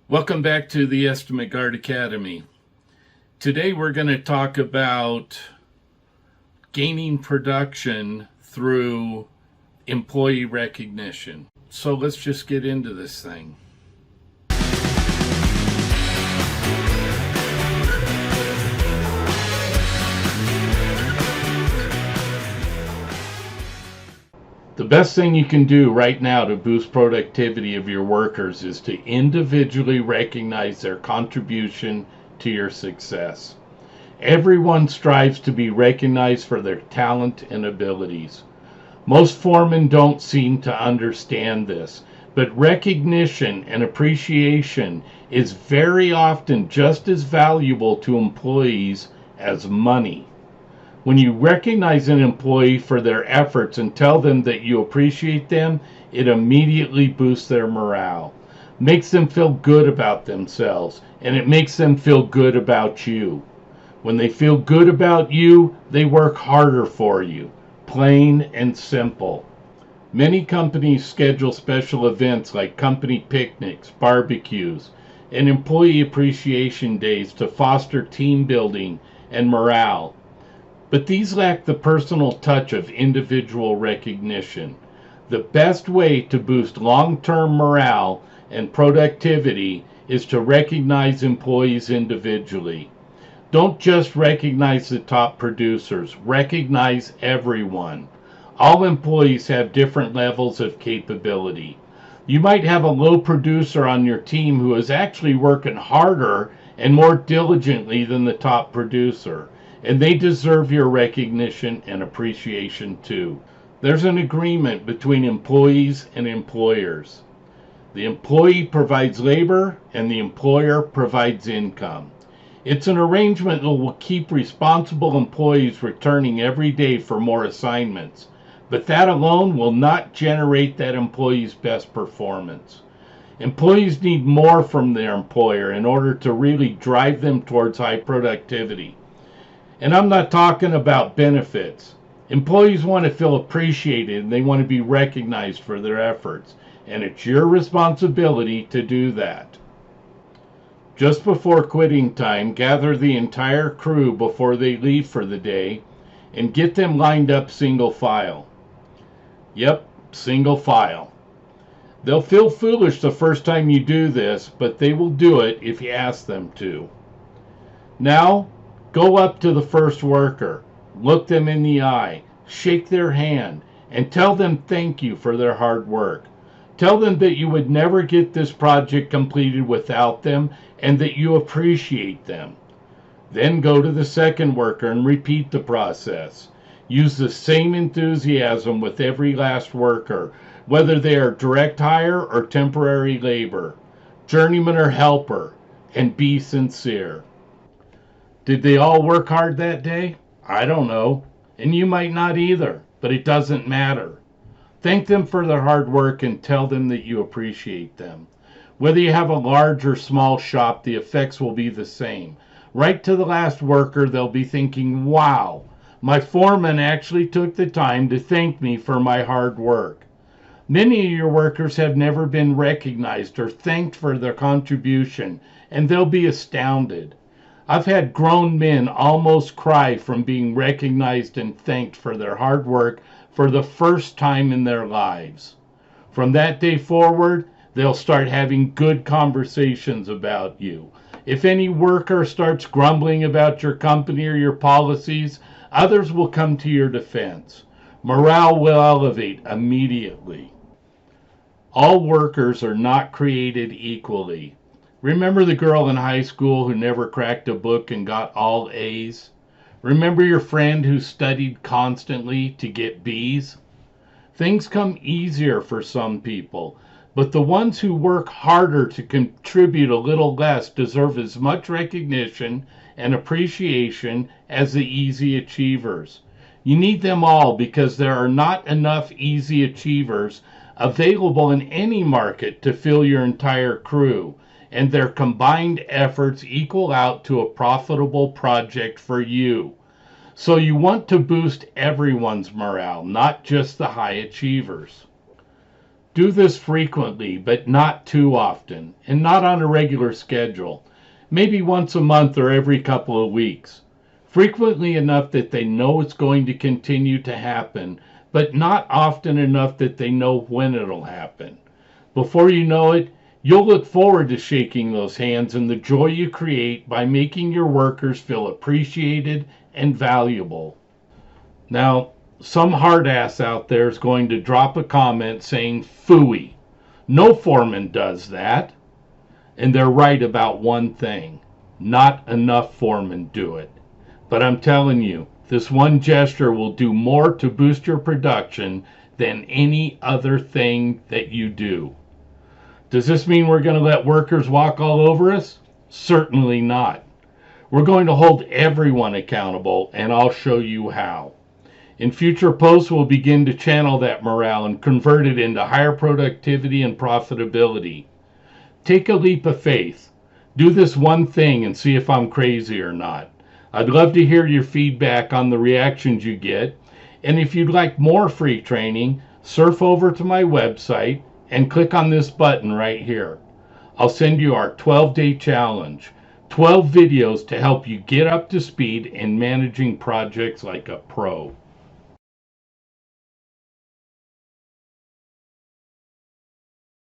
Welcome back to the Estimateguard Academy. Today we're going to talk about gaining production through employee recognition. So let's just get into this thing. The best thing you can do right now to boost productivity of your workers is to individually recognize their contribution to your success. Everyone strives to be recognized for their talent and abilities. Most foremen don't seem to understand this, but recognition and appreciation is very often just as valuable to employees as money. When you recognize an employee for their efforts and tell them that you appreciate them, it immediately boosts their morale, makes them feel good about themselves, and it makes them feel good about you. When they feel good about you, they work harder for you. Plain and simple. Many companies schedule special events like company picnics, barbecues, and employee appreciation days to foster team building and morale. But these lack the personal touch of individual recognition. The best way to boost long-term morale and productivity is to recognize employees individually. Don't just recognize the top producers, recognize everyone. All employees have different levels of capability. You might have a low producer on your team who is actually working harder and more diligently than the top producer, and they deserve your recognition and appreciation too. There's an agreement between employees and employers. The employee provides labor and the employer provides income. It's an arrangement that will keep responsible employees returning every day for more assignments, but that alone will not generate that employee's best performance. Employees need more from their employer in order to really drive them towards high productivity. And I'm not talking about benefits. Employees want to feel appreciated and they want to be recognized for their efforts, and it's your responsibility to do that. Just before quitting time, gather the entire crew before they leave for the day and get them lined up single file. Yep, single file. They'll feel foolish the first time you do this, but they will do it if you ask them to. Now, go up to the first worker, look them in the eye, shake their hand, and tell them thank you for their hard work. Tell them that you would never get this project completed without them and that you appreciate them. Then go to the second worker and repeat the process. Use the same enthusiasm with every last worker, whether they are direct hire or temporary labor, journeyman or helper, and be sincere. Did they all work hard that day? I don't know, and you might not either, but it doesn't matter. Thank them for their hard work and tell them that you appreciate them. Whether you have a large or small shop, the effects will be the same. Right to the last worker, they'll be thinking, wow, my foreman actually took the time to thank me for my hard work. Many of your workers have never been recognized or thanked for their contribution, and they'll be astounded. I've had grown men almost cry from being recognized and thanked for their hard work for the first time in their lives. From that day forward, they'll start having good conversations about you. If any worker starts grumbling about your company or your policies, others will come to your defense. Morale will elevate immediately. All workers are not created equally. Remember the girl in high school who never cracked a book and got all A's? Remember your friend who studied constantly to get B's? Things come easier for some people, but the ones who work harder to contribute a little less deserve as much recognition and appreciation as the easy achievers. You need them all because there are not enough easy achievers available in any market to fill your entire crew, and their combined efforts equal out to a profitable project for you. So you want to boost everyone's morale, not just the high achievers. Do this frequently, but not too often, and not on a regular schedule. Maybe once a month or every couple of weeks. Frequently enough that they know it's going to continue to happen, but not often enough that they know when it'll happen. Before you know it, you'll look forward to shaking those hands and the joy you create by making your workers feel appreciated and valuable. Now, some hard ass out there is going to drop a comment saying, "Phooey. No foreman does that." And they're right about one thing. Not enough foremen do it. But I'm telling you, this one gesture will do more to boost your production than any other thing that you do. Does this mean we're going to let workers walk all over us? Certainly not. We're going to hold everyone accountable, and I'll show you how. In future posts, we'll begin to channel that morale and convert it into higher productivity and profitability. Take a leap of faith. Do this one thing and see if I'm crazy or not. I'd love to hear your feedback on the reactions you get. And if you'd like more free training, surf over to my website and click on this button right here. I'll send you our 12-day challenge. 12 videos to help you get up to speed in managing projects like a pro.